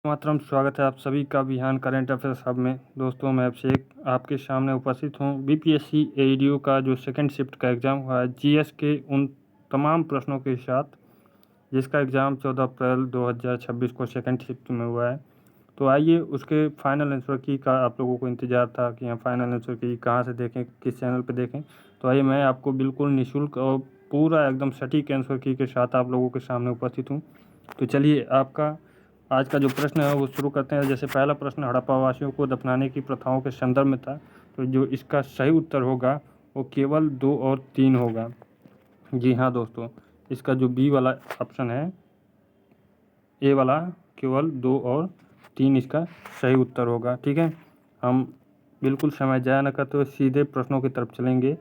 मातरम स्वागत है आप सभी का बिहान करंट अफेयर्स हब में। दोस्तों मैं अभिषेक आपके सामने उपस्थित हूँ। बीपीएससी एडीओ का जो सेकंड शिफ्ट का एग्ज़ाम हुआ है जीएस के उन तमाम प्रश्नों के साथ जिसका एग्ज़ाम 14 अप्रैल 2026 को सेकंड शिफ्ट में हुआ है। तो आइए उसके फाइनल आंसर की का आप लोगों को इंतज़ार था कि यहाँ फाइनल आंसर की कहाँ से देखें, किस चैनल पर देखें। तो आइए मैं आपको बिल्कुल निःशुल्क और पूरा एकदम सटीक आंसर की के साथ आप लोगों के सामने उपस्थित हूँ। तो चलिए आपका आज का जो प्रश्न है वो शुरू करते हैं। जैसे पहला प्रश्न हड़प्पावासियों को दफनाने की प्रथाओं के संदर्भ में था, तो जो इसका सही उत्तर होगा वो केवल 2 और 3 होगा। जी हाँ दोस्तों, इसका जो बी वाला ऑप्शन है, ए वाला केवल 2 और 3 इसका सही उत्तर होगा। ठीक है, हम बिल्कुल समय जाया न करते हुए सीधे प्रश्नों की तरफ चलेंगे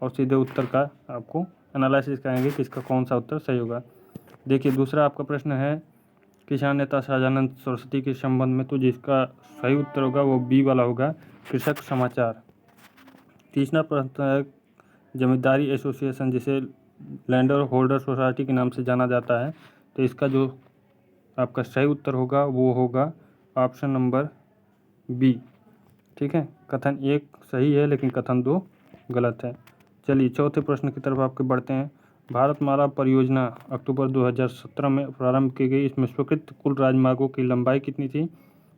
और सीधे उत्तर का आपको एनालिसिस करेंगे कि इसका कौन सा उत्तर सही होगा। देखिए दूसरा आपका प्रश्न है किसान नेता सहजानंद सरस्वती के संबंध में, तो जिसका सही उत्तर होगा वो बी वाला होगा, कृषक समाचार। तीसरा प्रश्न है जमींदारी एसोसिएशन जिसे लैंडर होल्डर सोसाइटी के नाम से जाना जाता है, तो इसका जो आपका सही उत्तर होगा वो होगा ऑप्शन नंबर बी। ठीक है, कथन 1 सही है लेकिन कथन 2 गलत है। चलिए चौथे प्रश्न की तरफ आपके बढ़ते हैं। भारतमाला परियोजना अक्टूबर 2017 में प्रारंभ की गई। इसमें स्वीकृत कुल राजमार्गों की लंबाई कितनी थी?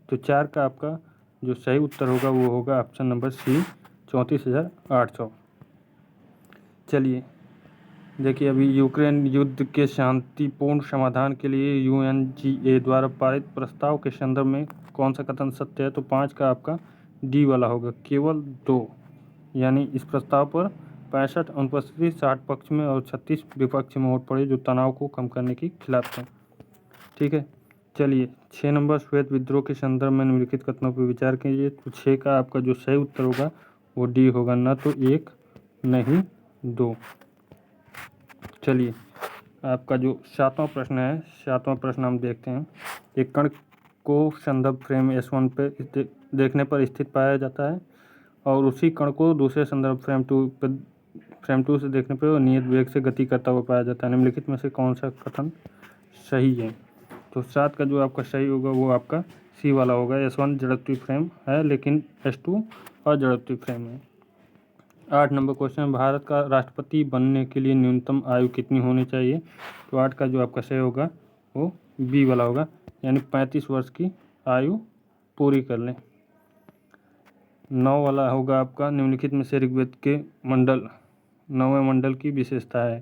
तो 4 का आपका जो सही उत्तर होगा वो होगा ऑप्शन नंबर सी, 34,800। चलिए देखिए, अभी यूक्रेन युद्ध के शांतिपूर्ण समाधान के लिए यूएनजीए द्वारा पारित प्रस्ताव के संदर्भ में कौन सा कथन सत्य है? तो 5 का आपका डी वाला होगा, केवल 2। यानी इस प्रस्ताव पर 65 अनुपस्थिति, 60 पक्ष में और 36 विपक्ष में वोट पड़े, जो तनाव को कम करने के खिलाफ थे। ठीक है, चलिए 6 नंबर श्वेत विद्रोह के संदर्भ में निम्नलिखित कथनों पर विचार कीजिए। तो 6 का आपका जो सही उत्तर होगा वो डी होगा, न तो 1 नहीं 2। चलिए आपका जो 7वां प्रश्न है, 7वां प्रश्न हम देखते हैं। एक कण को संदर्भ फ्रेम S1 पे देखने पर स्थित पाया जाता है और उसी कण को दूसरे संदर्भ फ्रेम 2 से देखने पर नियत वेग से गति करता हुआ पाया जाता है। निम्नलिखित में से कौन सा कथन सही है? तो 7 का जो आपका सही होगा वो आपका सी वाला होगा। S1 जड़त्वीय फ्रेम है लेकिन S2 अजड़त्वीय फ्रेम है। 8 नंबर क्वेश्चन, भारत का राष्ट्रपति बनने के लिए न्यूनतम आयु कितनी होनी चाहिए? तो 8 का जो आपका सही होगा वो बी वाला होगा, यानी 35 वर्ष की आयु पूरी कर लें। 9 वाला होगा आपका निम्नलिखित में से ऋग्वेद के मंडल 9वें मंडल की विशेषता है।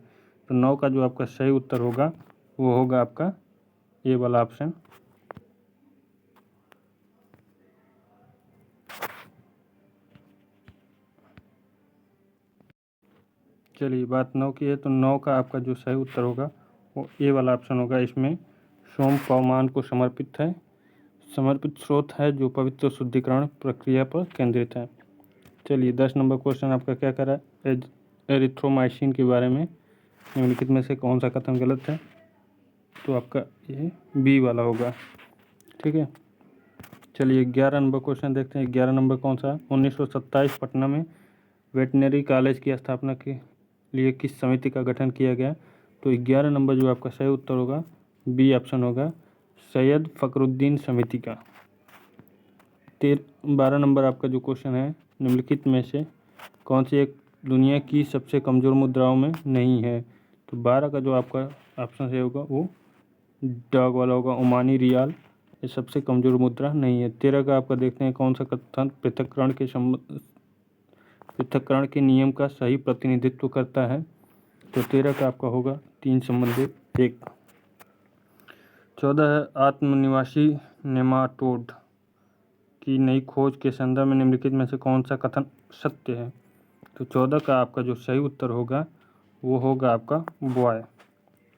तो 9 का जो आपका सही उत्तर होगा वो होगा आपका ए वाला ऑप्शन। चलिए बात 9 की है, तो 9 का आपका जो सही उत्तर होगा वो ए वाला ऑप्शन होगा। इसमें सोम पवमान को समर्पित स्रोत है जो पवित्र शुद्धिकरण प्रक्रिया पर केंद्रित है। चलिए 10 नंबर क्वेश्चन आपका क्या कह रहा है? एरिथ्रोमाइसिन के बारे में निम्नलिखित में से कौन सा कथन गलत है? तो आपका ये बी वाला होगा। ठीक है, चलिए 11 नंबर क्वेश्चन देखते हैं। 11 नंबर कौन सा? 1927 पटना में वेटनरी कॉलेज की स्थापना के लिए किस समिति का गठन किया गया? तो 11 नंबर जो आपका सही उत्तर होगा बी ऑप्शन होगा, सैयद फखरुद्दीन समिति का। 12 नंबर आपका जो क्वेश्चन है, निम्नलिखित में से कौन सी एक दुनिया की सबसे कमज़ोर मुद्राओं में नहीं है? तो 12 का जो आपका ऑप्शन सही होगा वो डॉग वाला होगा, ओमानी रियाल ये सबसे कमज़ोर मुद्रा नहीं है। 13 का आपका देखते हैं कौन सा कथन पृथक्करण के नियम का सही प्रतिनिधित्व करता है? तो 13 का आपका होगा 3 संबंधित 1। 14 है आत्मनिवासी नेमाटोड की नई खोज के संदर्भ में निम्नलिखित में से कौन सा कथन सत्य है? तो 14 का आपका जो सही उत्तर होगा वो होगा आपका बॉय।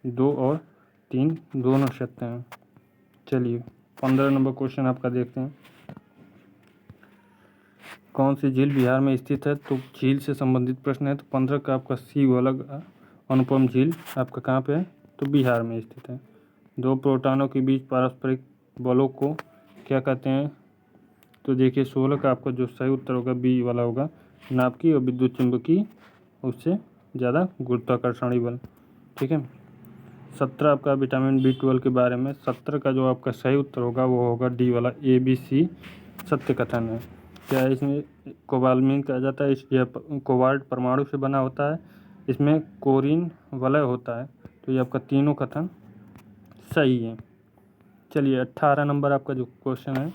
2 और 3 दोनों सत्य हैं। चलिए 15 नंबर क्वेश्चन आपका देखते हैं। कौन सी झील बिहार में स्थित है? तो झील से संबंधित प्रश्न है। तो 15 का आपका सी वाला अनुपम झील आपका कहाँ पे है? तो बिहार में स्थित है। 2 प्रोटॉनों के बीच पारस्परिक बलों को क्या कहते हैं? तो देखिए 16 का आपका जो सही उत्तर होगा बी वाला होगा, नाभिकीय और विद्युत चुंबकीय, उससे ज़्यादा गुरुत्वाकर्षणी बल। ठीक है, 17 आपका विटामिन B12 के बारे में। 17 का जो आपका सही उत्तर होगा वो होगा डी वाला, ABC सत्य कथन है। क्या इसमें कोबाल्मिन कहा जाता है, यह कोबाल्ट परमाणु से बना होता है, इसमें कोरिन वलय होता है। तो ये आपका तीनों कथन सही है। चलिए 18 नंबर आपका जो क्वेश्चन है,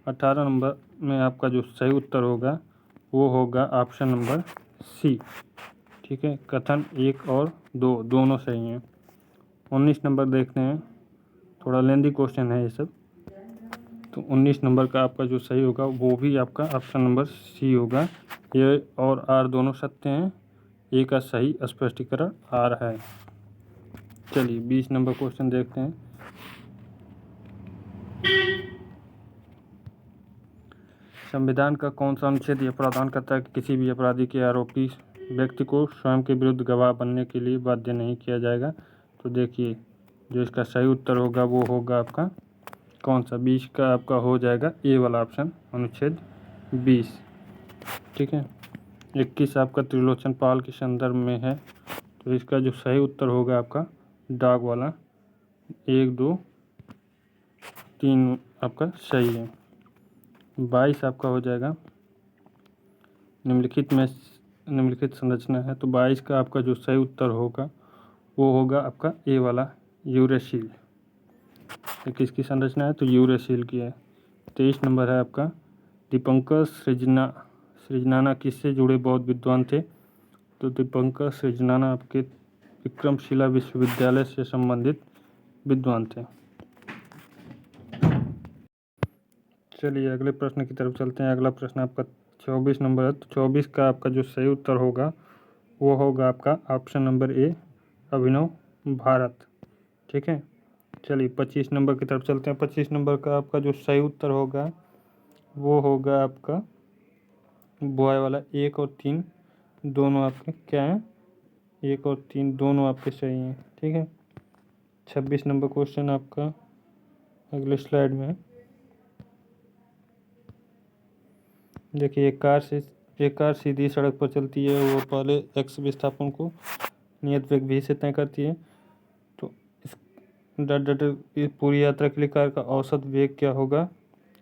18 नंबर में आपका जो सही उत्तर होगा वो होगा ऑप्शन नंबर सी। ठीक है, कथन 1 और 2 दोनों सही हैं। 19 नंबर देखते हैं, थोड़ा लेंदी क्वेश्चन है ये सब। तो 19 नंबर का आपका जो सही होगा वो भी आपका ऑप्शन नंबर सी होगा। ए और आर दोनों सत्य हैं, ए का सही स्पष्टीकरण आर है। चलिए 20 नंबर क्वेश्चन देखते हैं। संविधान का कौन सा अनुच्छेद यह प्रावधान करता है कि किसी भी अपराधी के आरोपी व्यक्ति को स्वयं के विरुद्ध गवाह बनने के लिए बाध्य नहीं किया जाएगा। तो देखिए जो इसका सही उत्तर होगा वो होगा आपका कौन सा, 20 का आपका हो जाएगा ए वाला ऑप्शन, अनुच्छेद 20। ठीक है, 21 आपका त्रिलोचन पाल के संदर्भ में है। तो इसका जो सही उत्तर होगा आपका डाग वाला, 1 2 3 आपका सही है। 22 आपका हो जाएगा निम्नलिखित संरचना है। तो 22 का आपका जो सही उत्तर होगा वो होगा आपका ए वाला, यूरेसिल। किसकी संरचना है, तो यूरेसिल की है। 23 नंबर है आपका, दीपंकर सृजनाना किससे जुड़े बौद्ध विद्वान थे। तो दीपंकर सृजनाना आपके विक्रमशिला विश्वविद्यालय से संबंधित विद्वान थे। चलिए अगले प्रश्न की तरफ चलते हैं। अगला प्रश्न आपका 24 नंबर है। तो 24 का आपका जो सही उत्तर होगा वो होगा आपका ऑप्शन नंबर ए, अभिनव भारत। ठीक है, चलिए 25 नंबर की तरफ चलते हैं। 25 नंबर का आपका जो सही उत्तर होगा वो होगा आपका बॉय वाला, 1 और 3 दोनों आपके क्या हैं, 1 और 3 दोनों आपके सही हैं। ठीक है, 26 नंबर क्वेश्चन आपका अगले स्लाइड में है। देखिए एक कार सीधी सड़क पर चलती है, वो पहले एक्स विस्थापन को नियत वेग v से तय करती है। तो इस पूरी यात्रा के लिए कार का औसत वेग क्या होगा।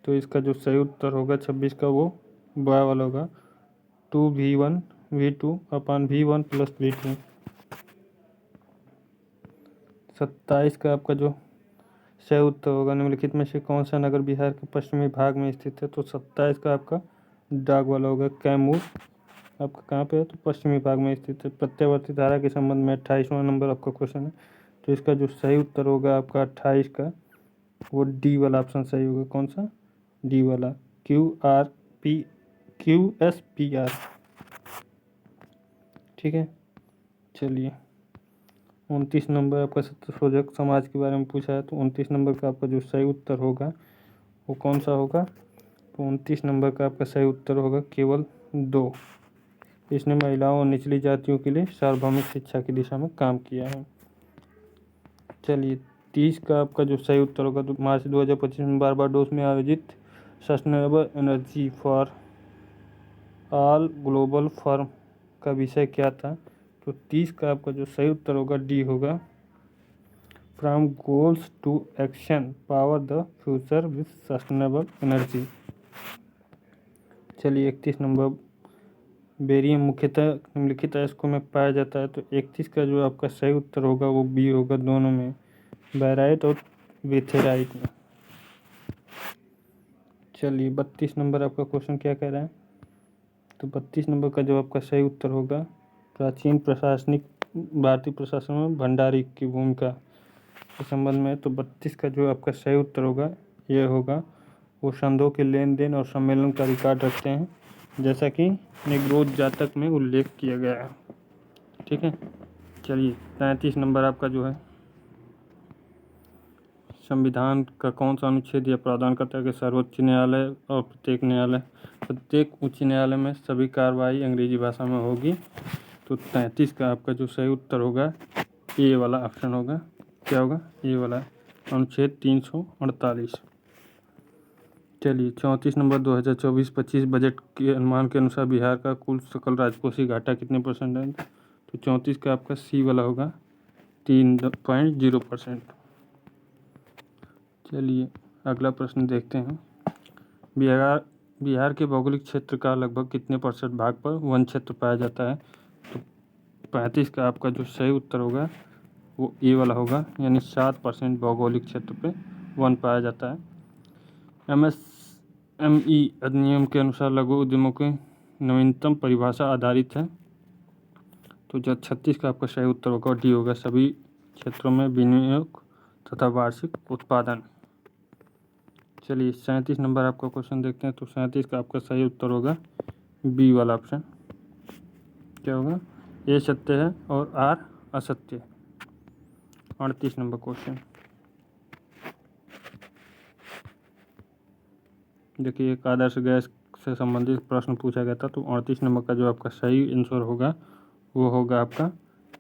तो इसका जो सही उत्तर होगा 26 का वो बॉय वाला होगा, 2v1v2 अपान v1 प्लस v2। 27 का आपका जो सही उत्तर होगा, निम्नलिखित में से कौन सा नगर बिहार के पश्चिमी भाग में स्थित है। तो 27 का आपका डाक वाला होगा, कैमूर आपका कहाँ पे है, तो पश्चिमी भाग में स्थित है। प्रत्यावर्ती धारा के संबंध में 28वां नंबर आपका क्वेश्चन है। तो इसका जो सही उत्तर होगा आपका 28 का वो डी वाला ऑप्शन सही होगा। कौन सा, डी वाला, QSPR। ठीक है, चलिए 29 नंबर आपका सत्यशोधक समाज के बारे में पूछा है। तो 29 नंबर का आपका जो सही उत्तर होगा वो कौन सा होगा। तो 29 नंबर का आपका सही उत्तर होगा केवल 2। इसने महिलाओं और निचली जातियों के लिए सार्वभौमिक शिक्षा की दिशा में काम किया है। चलिए 30 का आपका जो सही उत्तर होगा, तो मार्च 2025 में बारबाडोस में आयोजित sustainable energy for all global firm का विषय क्या था। तो 30 का आपका जो सही उत्तर होगा डी होगा, from goals to action power the future with sustainable energy. चलिए 31 नंबर, बेरियम मुख्यतः निम्नलिखित अयस्कों में पाया जाता है। तो 31 का जो आपका सही उत्तर होगा वो बी होगा, दोनों में, बैराइट और वेथेराइट में। चलिए 32 नंबर आपका क्वेश्चन क्या कह रहा है। तो 32 नंबर का जो आपका सही उत्तर होगा, प्राचीन प्रशासनिक भारतीय प्रशासन में भंडारी की भूमिका के संबंध में। तो 32 का जो आपका सही उत्तर होगा ये होगा, वो संघों के लेन देन और सम्मेलन का रिकॉर्ड रखते हैं, जैसा कि निग्रोध जातक में उल्लेख किया गया है। ठीक है, चलिए 33 नंबर आपका जो है, संविधान का कौन सा अनुच्छेद यह प्रावधान करता है कि सर्वोच्च न्यायालय और प्रत्येक उच्च न्यायालय में सभी कार्रवाई अंग्रेजी भाषा में होगी। तो 33 का आपका जो सही उत्तर होगा ए वाला ऑप्शन होगा, क्या होगा, ए वाला, अनुच्छेद 348। चलिए 34 नंबर, 2024-25 बजट के अनुमान के अनुसार बिहार का कुल सकल राजकोषीय घाटा कितने % है। तो 34 का आपका सी वाला होगा, 3.0%। चलिए अगला प्रश्न देखते हैं। बिहार के भौगोलिक क्षेत्र का लगभग कितने % भाग पर वन क्षेत्र पाया जाता है? तो 35 का आपका जो सही उत्तर होगा वो ए वाला होगा, यानी 7% भौगोलिक क्षेत्र पे वन पाया जाता है। MSME अधिनियम के अनुसार लघु उद्यमों की नवीनतम परिभाषा आधारित है। तो जो 36 का आपका सही उत्तर होगा डी होगा, सभी क्षेत्रों में विनियोग तथा वार्षिक उत्पादन। चलिए 37 नंबर आपका क्वेश्चन देखते हैं। तो 37 का आपका सही उत्तर होगा बी वाला ऑप्शन। क्या होगा? ए सत्य है और आर असत्य। 38 नंबर क्वेश्चन देखिए, एक आदर्श गैस से संबंधित प्रश्न पूछा गया था। तो 38 नंबर का जो आपका सही आंसर होगा वो होगा आपका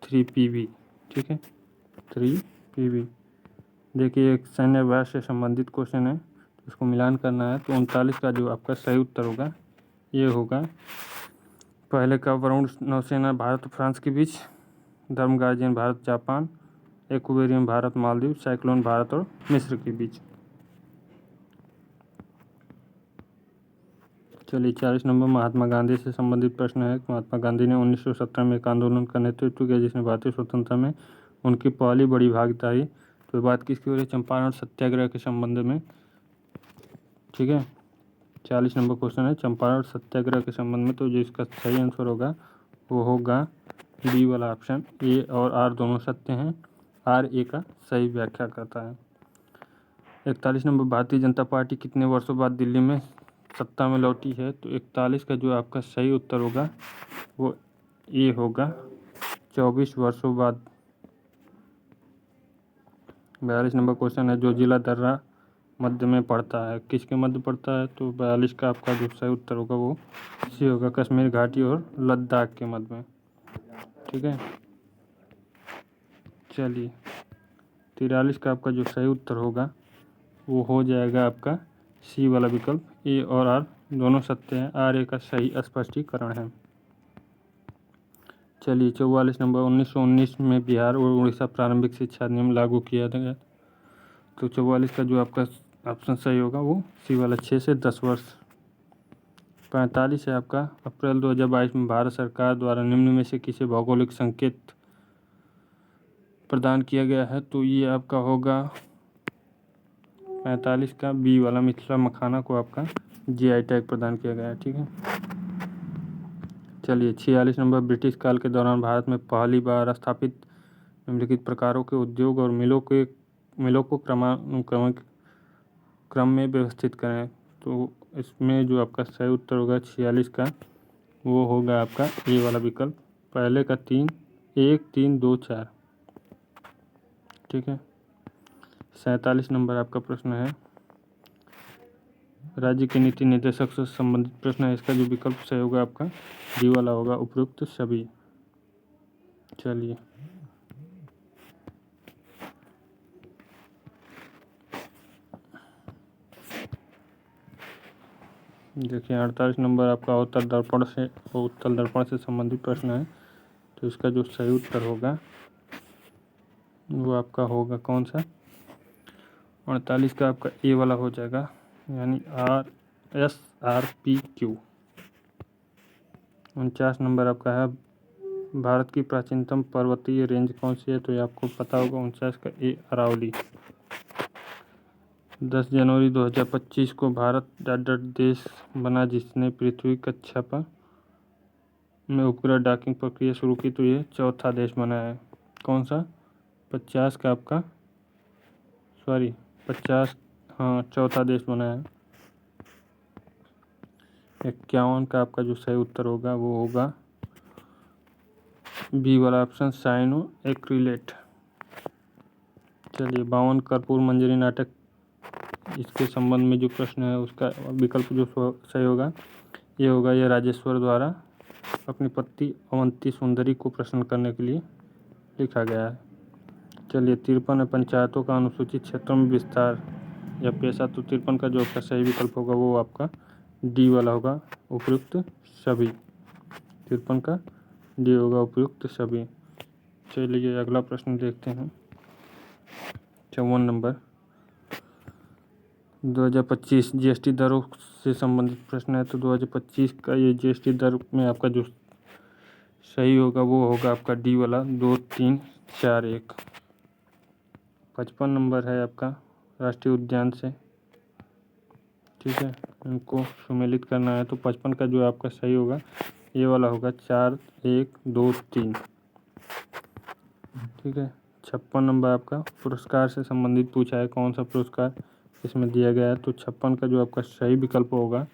3 PV। ठीक है, 3 PV। देखिए एक सैन्य अभ्यास से संबंधित क्वेश्चन है, इसको मिलान करना है। तो 39 का जो आपका सही उत्तर होगा ये होगा पहले का वरुण नौसेना भारत फ्रांस के बीच, धर्म guardian Bharat Japan, aquarium Bharat Maldives, cyclone Bharat और मिस्र के बीच। चलिए 40 नंबर महात्मा गांधी से संबंधित प्रश्न है। महात्मा गांधी ने 1917 में एक आंदोलन का नेतृत्व किया जिसने भारतीय स्वतंत्रता में उनकी पहली बड़ी भागीदारी। तो बात किसकी हो रही है? चंपारण सत्याग्रह के संबंध में। ठीक है, 40 नंबर क्वेश्चन है चंपारण सत्याग्रह के संबंध में। तो जो इसका सही आंसर होगा वो होगा बी वाला ऑप्शन। ए और आर दोनों सत्य हैं, आर ए का सही व्याख्या करता है। 41 नंबर भारतीय जनता पार्टी कितने वर्षों बाद दिल्ली में सत्ता में लौटी है? तो 41 का जो आपका सही उत्तर होगा वो ए होगा, 24 वर्षों बाद। 42 नंबर क्वेश्चन है जो जिला दर्रा मध्य में पड़ता है, किसके मध्य पड़ता है? तो 42 का आपका जो सही उत्तर होगा वो सी होगा, कश्मीर घाटी और लद्दाख के मध्य में। ठीक है, चलिए 43 का आपका जो सही उत्तर होगा वो हो जाएगा आपका सी वाला विकल्प। ए और आर दोनों सत्य हैं, आर ए का सही स्पष्टीकरण है। चलिए 44 नंबर 1919 में बिहार और उड़ीसा प्रारंभिक शिक्षा नियम लागू किया गया। तो 44 का जो आपका ऑप्शन सही होगा वो सी वाला 6 से 10 वर्ष। 45 है आपका अप्रैल 2022 में भारत सरकार द्वारा निम्न में से किसे भौगोलिक संकेत प्रदान किया गया है? तो ये आपका होगा 45 का बी वाला, मिथिला मखाना को आपका GI टैग प्रदान किया गया है। ठीक है, चलिए 46 नंबर ब्रिटिश काल के दौरान भारत में पहली बार स्थापित निम्नलिखित प्रकारों के उद्योग और मिलों को क्रम में व्यवस्थित करें। तो इसमें जो आपका सही उत्तर होगा 46 का वो होगा आपका ए वाला विकल्प, पहले का 3 1 3 2 4। ठीक है, 47 नंबर आपका प्रश्न है राज्य के नीति निर्देशक से संबंधित प्रश्न है। इसका जो विकल्प सही होगा आपका डी वाला होगा, उपयुक्त सभी। चलिए देखिए 48 नंबर आपका उत्तर दर्पण से संबंधित प्रश्न है। तो इसका जो सही उत्तर होगा वो आपका होगा कौन सा? 48 का आपका ए वाला हो जाएगा, यानी RSRPQ। 49 नंबर आपका है भारत की प्राचीनतम पर्वतीय रेंज कौन सी है? तो ये आपको पता होगा, 49 का ए अरावली। 10 जनवरी 2025 को भारत डाटर देश बना जिसने पृथ्वी कक्षा पर में उपग्रह डॉकिंग प्रक्रिया शुरू की। तो ये चौथा देश बना है। कौन सा? 50 का आपका 50 हाँ चौथा देश बना है। 51 का आपका जो सही उत्तर होगा वो होगा बी वाला ऑप्शन, साइनो एक्रिलेट। चलिए 52 कर्पूर मंजरी नाटक, इसके संबंध में जो प्रश्न है उसका विकल्प जो सही होगा ये होगा, यह राजेश्वर द्वारा अपनी पत्नी अवंती सुंदरी को प्रसन्न करने के लिए लिखा गया है। चलिए 53 पंचायतों का अनुसूचित क्षेत्रों में विस्तार या पेशा। तो 53 का जो आपका सही विकल्प होगा वो आपका डी वाला होगा, उपयुक्त सभी। 53 का डी होगा, उपयुक्त सभी। चलिए अगला प्रश्न देखते हैं। 54 नंबर 2025 जीएसटी दरों से संबंधित प्रश्न है। तो 2025 का ये जीएसटी दर में आपका जो सही होगा वो होगा आपका डी वाला 2341। 55 नंबर है आपका राष्ट्रीय उद्यान से, ठीक है, इनको सुमेलित करना है। तो 55 का जो आपका सही होगा ये वाला होगा 4123, ठीक है। 56 नंबर आपका पुरस्कार से संबंधित पूछा है, कौन सा पुरस्कार इसमें दिया गया है। तो 56 का जो आपका सही विकल्प होगा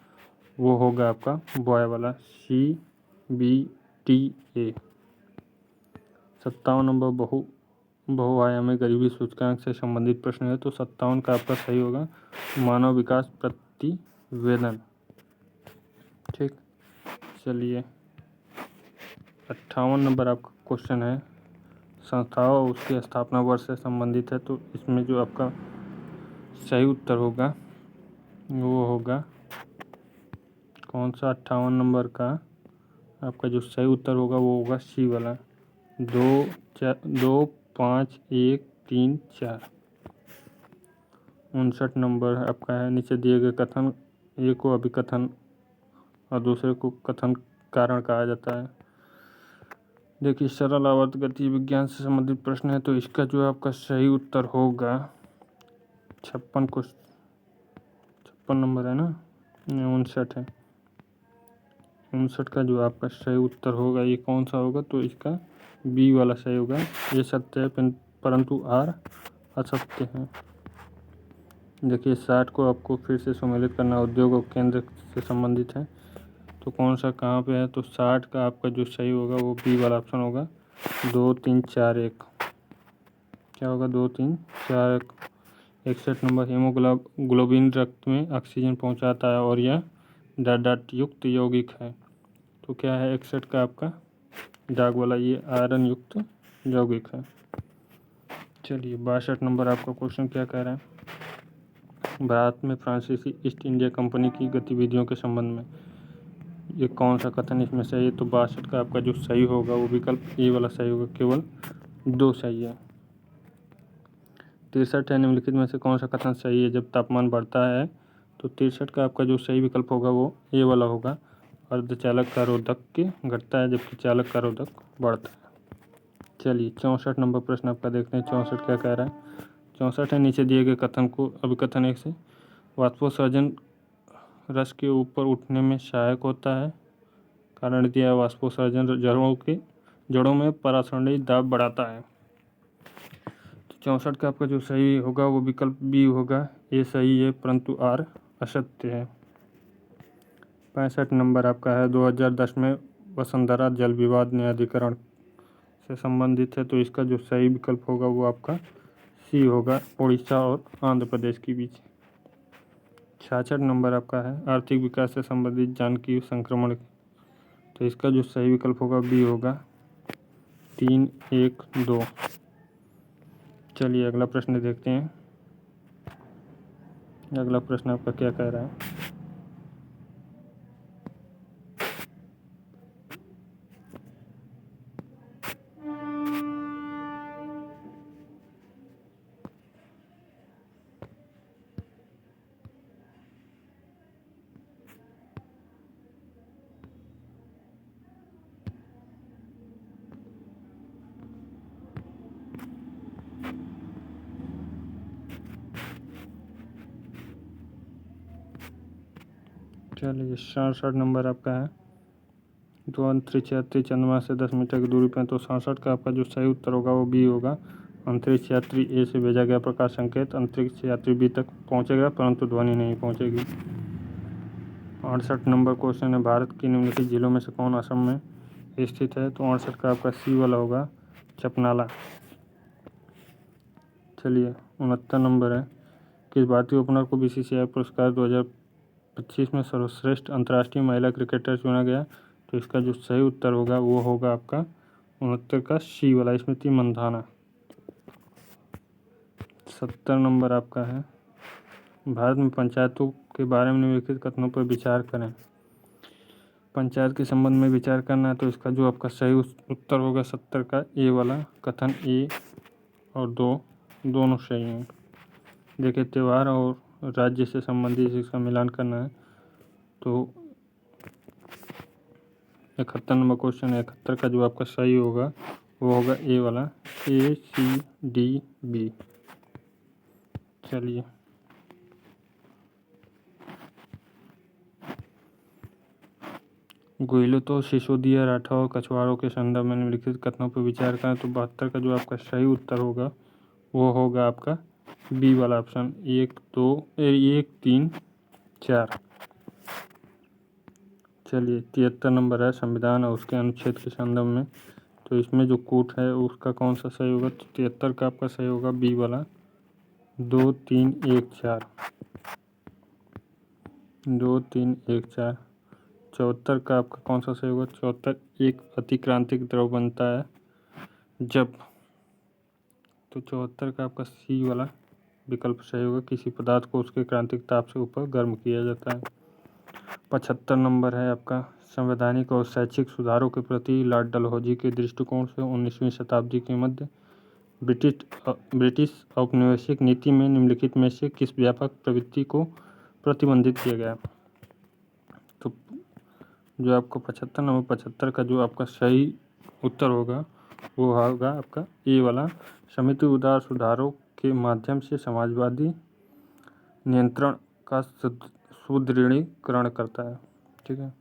वो होगा आपका बॉय वाला CBTA। 57 नंबर बहुआयामी गरीबी सूचकांक से संबंधित प्रश्न है। तो 57 का आपका सही होगा मानव विकास प्रतिवेदन, ठीक। चलिए 58 नंबर आपका क्वेश्चन है, संस्थाओं और उसके स्थापना वर्ष से संबंधित है। तो इसमें जो आपका सही उत्तर होगा वो होगा कौन सा, 58 नंबर का आपका जो सही उत्तर होगा वो होगा सी वाला 25134। 59 नंबर आपका है, नीचे दिए गए कथन एक को अभिकथन और दूसरे को कथन कारण कहा जाता है। देखिए सरल आवर्त गति विज्ञान से संबंधित प्रश्न है। तो इसका जो आपका सही उत्तर होगा 56 नंबर है ना, 59 है। 59 का जो आपका सही उत्तर होगा ये कौन सा होगा, तो इसका बी वाला सही होगा। ये सत्य है परंतु आर असत्य है। देखिए 60 को आपको फिर से सम्मिलित करना उद्योग और केंद्र से संबंधित है। तो कौन सा कहाँ पे है, तो 60 का आपका जो सही होगा वो बी वाला ऑप्शन होगा 2341। क्या होगा 2341। 61 नंबर हीमोग्लोबिन रक्त में ऑक्सीजन पहुंचाता है और यह डॉट युक्त यौगिक है। तो क्या है 61 का आपका दाग वाला, ये आयरन युक्त यौगिक है। चलिए 62 नंबर आपका क्वेश्चन क्या कह रहा है, भारत में फ्रांसीसी ईस्ट इंडिया कंपनी की गतिविधियों के संबंध में ये कौन सा कथन इसमें सही है। तो 62 का आपका जो सही होगा वो विकल्प ए वाला सही होगा, केवल 2 सही है। 63 है, निम्नलिखित में से कौन सा कथन सही है, जब तापमान बढ़ता है। तो 63 का आपका जो सही विकल्प होगा वो ए वाला होगा, अर्धचालक का रोधक के घटता है जबकि चालक का रोधक बढ़ता है। चलिए 64 नंबर प्रश्न आपका देखते हैं। 64 क्या कह रहा है, 64 है, नीचे दिए गए कथन को अभिकथन एक से वाष्पोत्सर्जन रस के ऊपर उठने में सहायक होता है। कारण दिया है वाष्पोत्सर्जन जड़ों में परासरणी दाब बढ़ाता है। तो 64 का आपका जो सही होगा वो विकल्प बी होगा, ये सही है परंतु आर असत्य है। 65 नंबर आपका है, 2010 में वसुंधरा जल विवाद न्यायाधिकरण से संबंधित है। तो इसका जो सही विकल्प होगा वो आपका सी होगा, उड़ीसा और आंध्र प्रदेश के बीच। 66 नंबर आपका है, आर्थिक विकास से संबंधित जानकी संक्रमण। तो इसका जो सही विकल्प होगा बी होगा 312। चलिए अगला प्रश्न देखते हैं। अगला प्रश्न आपका क्या कह रहा है, चलिए 67 नंबर आपका है, तो अंतरिक्ष यात्री चंद्रमा से 10 मीटर की दूरी पर। तो 67 का आपका जो सही उत्तर होगा वो बी होगा, अंतरिक्ष यात्री ए से भेजा गया प्रकाश संकेत अंतरिक्ष यात्री बी तक पहुंचेगा परंतु ध्वनि नहीं पहुंचेगी। 68 नंबर क्वेश्चन है, भारत की निम्नलिखित जिलों में से कौन असम में स्थित है। तो 68 का आपका सी वाला होगा, चपनाला। चलिए 69 नंबर है, किस भारतीय ओपनर को BCCI पुरस्कार 2025 में सर्वश्रेष्ठ अंतर्राष्ट्रीय महिला क्रिकेटर चुना गया। तो इसका जो सही उत्तर होगा वो होगा आपका 69 का सी वाला, स्मृति मंधाना। 70 नंबर आपका है, भारत में पंचायतों के बारे में निम्नलिखित कथनों पर विचार करें। पंचायत के संबंध में विचार करना है तो इसका जो आपका सही उत्तर होगा 70 का ए वाला कथन ए और दो दोनों सही हैं। देखिए त्यौहार और राज्य से संबंधित इसका मिलान करना है तो 71 नंबर क्वेश्चन है। 71 का जो आपका सही होगा वो होगा ए वाला ACDB। चलिए गोइलोतो सिसोदिया राठौर कछुआरों के संदर्भ में निम्नलिखित कथनों पर विचार करें तो 72 का जो आपका सही उत्तर होगा वो होगा आपका बी वाला ऑप्शन 1 3 4। चलिए 73 नंबर है संविधान और उसके अनुच्छेद के संदर्भ में तो इसमें जो कूट है उसका कौन सा सही होगा तो 73 का आपका सही होगा बी वाला 2 3 1 4 2 3 1 4। 74 का आपका कौन सा सही होगा 74 एक अतिक्रांतिक द्रव बनता है जब तो 74 का आपका सी वाला विकल्प सही होगा किसी पदार्थ को उसके क्रांतिक ताप से ऊपर गर्म किया जाता है। 75 नंबर है आपका संवैधानिक और शैक्षिक सुधारों के प्रति लॉर्ड डलहौजी के दृष्टिकोण से 19वीं शताब्दी के मध्य ब्रिटिश औपनिवेशिक नीति में निम्नलिखित में से किस व्यापक प्रवृत्ति को प्रतिबंधित किया गया। तो जो आपको 75 नंबर 75 का जो आपका सही उत्तर होगा वो होगा आपका ए वाला समिति उदार सुधारों के माध्यम से समाजवादी नियंत्रण का सुदृढ़ीकरण करता है। ठीक है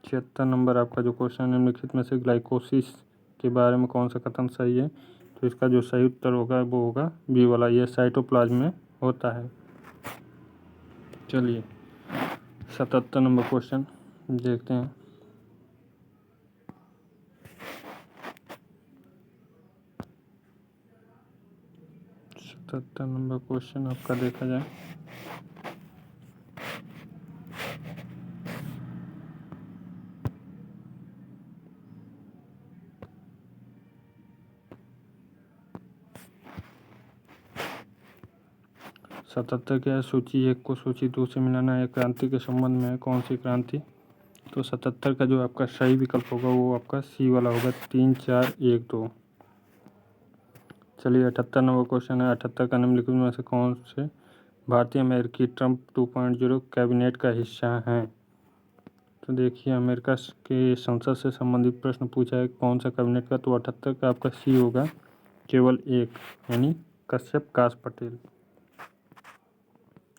76 नंबर आपका जो क्वेश्चन निम्नलिखित में से ग्लाइकोसिस के बारे में कौन सा कथन सही है तो इसका जो सही उत्तर होगा वो होगा बी वाला यह साइटोप्लाज्म में होता है। चलिए 77 नंबर क्वेश्चन देखते हैं। नंबर क्वेश्चन आपका देखा जाए सतहत्तर क्या है सूची 1 को सूची 2 से मिलाना है क्रांति के संबंध में कौन सी क्रांति तो 77 का जो आपका सही विकल्प होगा वो आपका सी वाला होगा 3 4 1 2। चलिए 78 नंबर क्वेश्चन है। 78 का निम्नलिखित में से कौन से भारतीय अमेरिकी ट्रंप 2.0 कैबिनेट का हिस्सा हैं। तो देखिए अमेरिका के संसद से संबंधित प्रश्न पूछा है कौन सा कैबिनेट का तो 78 का आपका सी होगा केवल एक यानी कश्यप काश पटेल।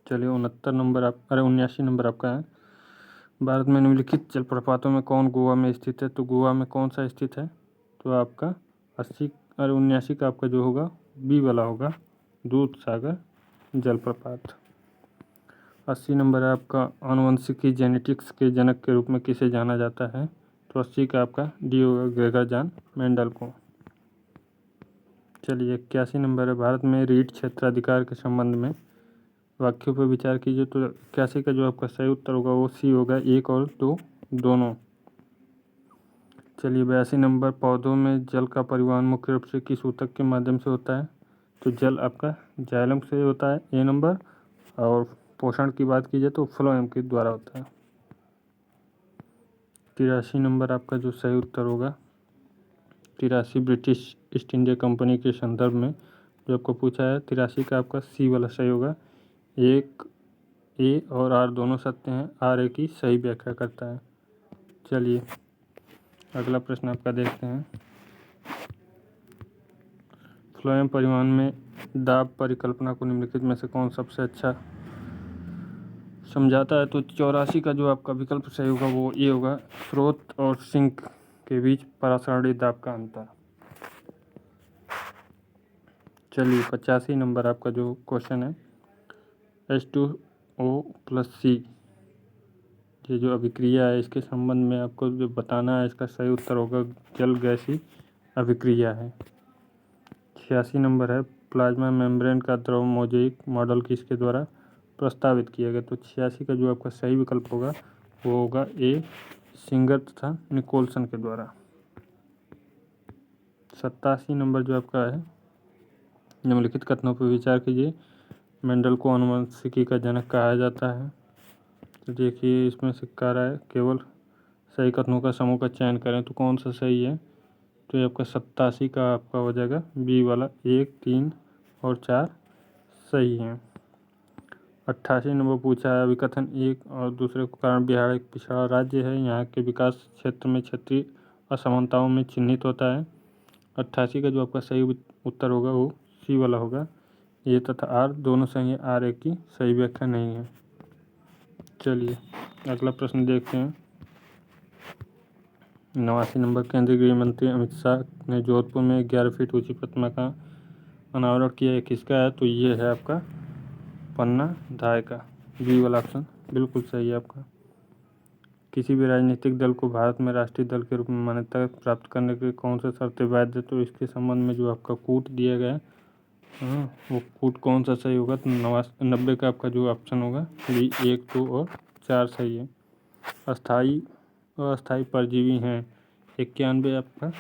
चलिए 69 नंबर 79 नंबर आपका है। भारत में निम्नलिखित जलप्रपातों में कौन गोवा में स्थित है तो गोवा में कौन सा स्थित है तो आपका 79 का आपका जो होगा बी वाला होगा दूध सागर जलप्रपात। 80 नंबर है आपका आनुवंशिकी जेनेटिक्स के जनक के रूप में किसे जाना जाता है तो 80 का आपका डी होगा ग्रेगर जॉन मेंडल को। चलिए 81 नंबर है भारत में रीट क्षेत्राधिकार के संबंध में वाक्यों पर विचार कीजिए तो 81 का जो आपका सही उत्तर होगा वो सी होगा 1 और 2 दोनों। चलिए 82 नंबर पौधों में जल का परिवहन मुख्य रूप से किस ऊतक के माध्यम से होता है तो जल आपका जाइलम से होता है ए नंबर और पोषण की बात कीजिए तो फ्लोएम के द्वारा होता है। 83 नंबर आपका जो सही उत्तर होगा 83 ब्रिटिश ईस्ट इंडिया कंपनी के संदर्भ में जो आपको पूछा है 83 का आपका सी वाला सही होगा 1 ए और आर दोनों सत्य हैं आर ए की सही व्याख्या करता है। चलिए अगला प्रश्न आपका देखते हैं। फ्लोएम परिवहन में दाब परिकल्पना को निम्नलिखित में से कौन सबसे अच्छा समझाता है तो 84 का जो आपका विकल्प सही होगा वो ये होगा स्रोत और सिंक के बीच परासारणी दाब का अंतर। चलिए 85 नंबर आपका जो क्वेश्चन है H2O+C ये जो अभिक्रिया है इसके संबंध में आपको जो बताना है इसका सही उत्तर होगा जल गैसीय अभिक्रिया है। 86 नंबर है प्लाज्मा मेम्ब्रेन का द्रव मोज़ेइक मॉडल किसके द्वारा प्रस्तावित किया गया तो 86 का जो आपका सही विकल्प होगा वो होगा ए सिंगर तथा निकोलसन के द्वारा। 87 नंबर जो आपका है निम्नलिखित कथनों पर विचार कीजिए मेंडल को आनुवंशिकी का जनक कहा जाता है तो देखिए इसमें से कह रहा है केवल सही कथनों का समूह का चयन करें तो कौन सा सही है। तो ये आपका 87 का आपका हो जाएगा बी वाला, 1, 3 और 4 सही है। 88 नंबर पूछा है, अभिकथन 1 और दूसरे के कारण बिहार एक पिछड़ा राज्य है, यहाँ के विकास क्षेत्र में क्षेत्रीय असमानताओं में चिन्हित होता है। 88 का जो आपका सही उत्तर होगा वो सी वाला होगा। ये तथा आर दोनों सही है, आर एक की सही व्याख्या नहीं है। चलिए अगला प्रश्न देखते हैं। 89 नंबर, केंद्रीय गृह मंत्री अमित शाह ने जोधपुर में 11 फीट ऊंची प्रतिमा का अनावरण किया है, किसका है। तो ये है आपका पन्ना धाय का, बी वाला ऑप्शन बिल्कुल सही है आपका। किसी भी राजनीतिक दल को भारत में राष्ट्रीय दल के रूप में मान्यता प्राप्त करने के कौन से शर्तें वैध है। तो इसके संबंध में जो आपका कूट दिया गया है वो कूट कौन सा सही होगा। तो 90 का आपका जो ऑप्शन होगा बी 1, 2 और 4 सही है। अस्थाई अस्थाई परजीवी हैं 91 आपका,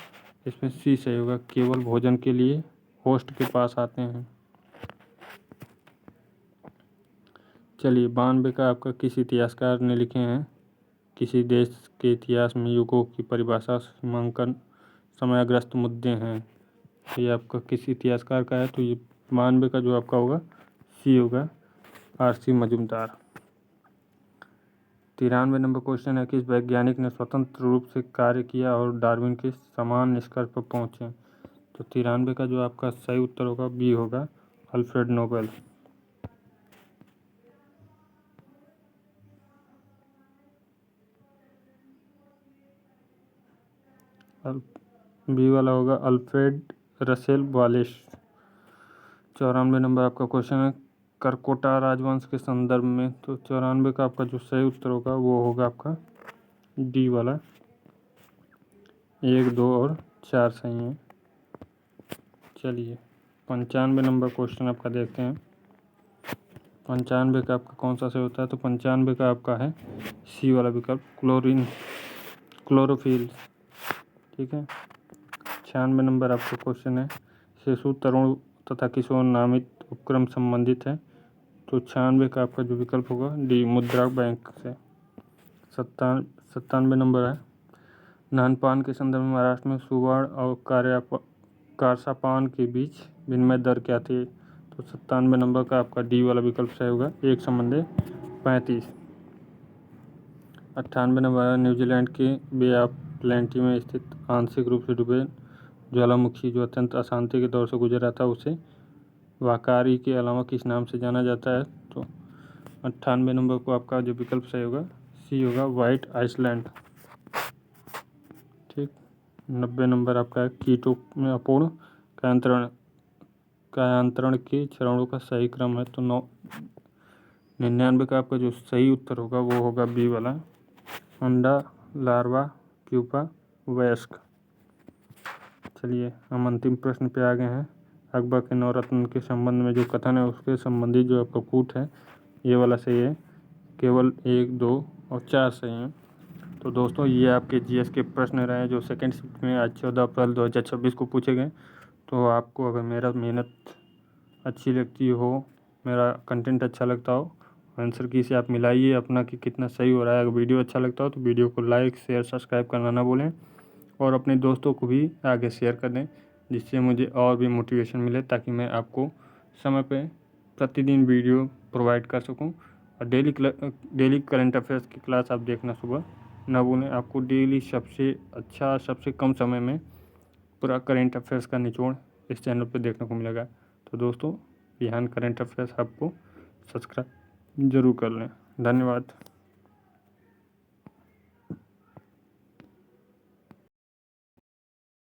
इसमें सी सही होगा, केवल भोजन के लिए होस्ट के पास आते हैं। चलिए 92 का आपका, किसी इतिहासकार ने लिखे हैं किसी देश के इतिहास में युगों की परिभाषा सीमांकन समयग्रस्त मुद्दे हैं। ये आपका किसी इतिहासकार का है, तो ये 92 का जो आपका होगा सी होगा, RC मजूमदार। 93 नंबर क्वेश्चन है, किस वैज्ञानिक ने स्वतंत्र रूप से कार्य किया और डार्विन के समान निष्कर्ष पर पहुंचे। तो 93 का जो आपका सही उत्तर होगा बी होगा, अल्फ्रेड नोबेल। बी वाला होगा अल्फ्रेड रसेल वालेस। 94 नंबर आपका क्वेश्चन है, करकोटा राजवंश के संदर्भ में। तो 94 का आपका जो सही उत्तर होगा वो होगा आपका डी वाला, 1, 2 और 4 सही हैं। चलिए 95 नंबर क्वेश्चन आपका देखते हैं। 95 का आपका कौन सा सही होता है। तो 95 का आपका है सी वाला विकल्प, क्लोरोफिल। ठीक है। 96 नंबर आपका क्वेश्चन है, शिशु तरुण तथा किशोर नामित उपक्रम संबंधित है। तो 96 का आपका जो विकल्प होगा डी, मुद्रा बैंक से। 97 नंबर है, नानपान के संदर्भ में महाराष्ट्र में सुवर्ण और कारसापान के बीच विनिमय दर क्या थी। तो 97 नंबर का आपका डी वाला विकल्प सही होगा, 1/35। 98 नंबर है, न्यूजीलैंड के बे ऑफ प्लेंटी में स्थित आंशिक रूप से डूबे ज्वालामुखी जो अत्यंत अशांति के दौर से गुजरा था उसे वाकारी के अलावा किस नाम से जाना जाता है। तो 98 नंबर को आपका जो विकल्प सही होगा सी होगा, व्हाइट आइसलैंड। ठीक। 90 नंबर आपका है, कीटों में अपूर्ण कायांतरण के चरणों का सही क्रम है। तो 99 का आपका जो सही उत्तर होगा वो होगा बी वाला, अंडा, लार्वा, प्यूपा, वयस्क। चलिए हम अंतिम प्रश्न पे आ गए हैं। अकबर के नवरत्न के संबंध में जो कथन है उसके संबंधित जो आपका कूट है ये वाला सही है, केवल 1, 2 और 4 सही हैं। तो दोस्तों ये आपके GS के प्रश्न रहे हैं जो सेकेंड शिफ्ट में आज 14 अप्रैल 2026 को पूछे गए। तो आपको अगर मेरा मेहनत अच्छी लगती हो, मेरा कंटेंट अच्छा लगता हो, आंसर की से आप मिलाइए अपना कि कितना सही हो रहा है। अगर वीडियो अच्छा लगता हो तो वीडियो को लाइक, शेयर, सब्सक्राइब करना ना भूलें और अपने दोस्तों को भी आगे शेयर कर दें, जिससे मुझे और भी मोटिवेशन मिले ताकि मैं आपको समय पे प्रतिदिन वीडियो प्रोवाइड कर सकूं। और डेली करंट अफेयर्स की क्लास आप देखना सुबह ना भूलें। आपको डेली सबसे अच्छा, सबसे कम समय में पूरा करंट अफेयर्स का निचोड़ इस चैनल पे देखने को मिलेगा। तो दोस्तों बिहान करंट अफेयर्स आपको सब्सक्राइब जरूर कर लें। धन्यवाद।